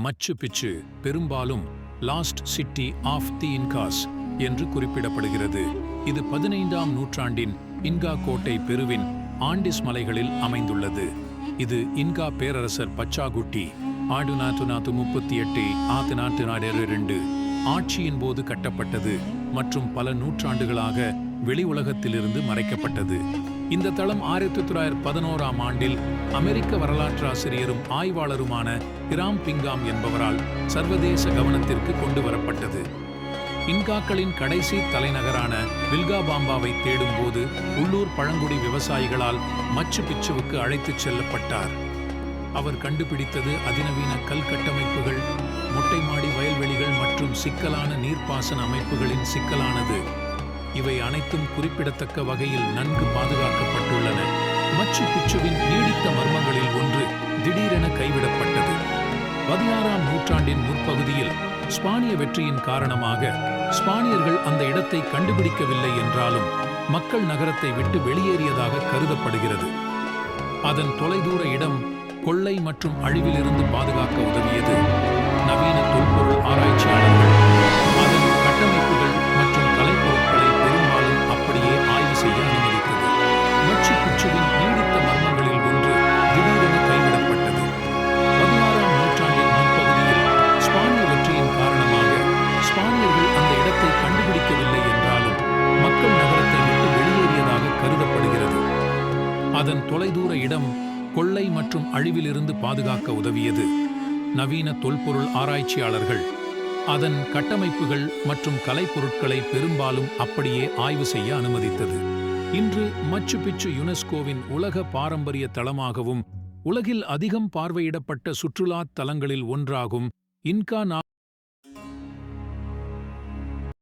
மச்சு Picchu பெரும்பாலும் lost city of the Incas என்று குறிப்பிடப்படுகிறது. இது 15ஆம் நூற்றாண்டின் இன்கா கோட்டை பெருவின் ஆண்டிஸ் மலைகளில் அமைந்துள்ளது. இது இன்கா பேரரசர் பச்சாகுட்டி 1438 ஆட்சியின் போது கட்டப்பட்டது மற்றும் பல நூற்றாண்டுகளாக வெளி உலகத்திலிருந்து மறைக்கப்பட்டது. இந்த தளம் 1911ஆம் ஆண்டில் அமெரிக்க வரலாற்றாசிரியரும் ஆய்வாளருமான ஹிராம் பிங்காம் என்பவரால் சர்வதேச கவனத்திற்கு கொண்டு வரப்பட்டது. இன்காக்களின் கடைசி தலைநகரான வில்காபாம்பாவை தேடும்போது உள்ளூர் பழங்குடி விவசாயிகளால் மச்சு பிச்சுவுக்கு அழைத்துச் செல்லப்பட்டார். அவர் கண்டுபிடித்தது அதிநவீன கல் கட்டமைப்புகள், மொட்டை மாடி வயல்வெளிகள் மற்றும் சிக்கலான நீர்ப்பாசன அமைப்புகளின் சிக்கலானது. இவை அனைத்தும் குறிப்பிடத்தக்க வகையில் நன்கு பாதுகாக்கப்பட்டுள்ளன. மச்சு பிச்சுவின் நீடித்த மர்மங்களில் ஒன்று திடீரென கைவிடப்பட்டது. 16ஆம் நூற்றாண்டின் முற்பகுதியில் ஸ்பானிய வெற்றியின் காரணமாக ஸ்பானியர்கள் அந்த இடத்தை கண்டுபிடிக்கவில்லை என்றாலும் மக்கள் நகரத்தை விட்டு வெளியேறியதாக கருதப்படுகிறது. அதன் தொலைதூர இடம் கொள்ளை மற்றும் அழிவிலிருந்து பாதுகாக்க உதவியது. நவீன தொல்பொருள் ஆராய்ச்சியாளர்கள் அதன் கட்டமைப்புகள் மற்றும் கலைப்பொருட்களை பெரும்பாலும் அப்படியே ஆய்வு செய்ய அனுமதித்தது. மச்சு பிச்சுவின் நீடித்த மர்மங்களில் ஒன்று திடீரென கைவிடப்பட்டது. 16ஆம் நூற்றாண்டின் முற்பகுதியில் ஸ்பானிய வெற்றியின் காரணமாக ஸ்பானியர்கள் அந்த இடத்தை கண்டுபிடிக்கவில்லை என்றாலும் மக்கள் நகரத்தை விட்டு வெளியேறியதாக கருதப்படுகிறது. அதன் தொலைதூர இடம் கொள்ளை மற்றும் அழிவிலிருந்து பாதுகாக்க உதவியது. நவீன தொல்பொருள் ஆராய்ச்சியாளர்கள் அதன் கட்டமைப்புகள் மற்றும் கலைப்பொருட்களை பெரும்பாலும் அப்படியே ஆய்வு செய்ய அனுமதித்தது. இன்று மச்சு பிச்சு யுனெஸ்கோவின் உலக பாரம்பரிய தளமாகவும் உலகில் அதிகம் பார்வையிடப்பட்ட சுற்றுலா தலங்களில் ஒன்றாகும். இன்கா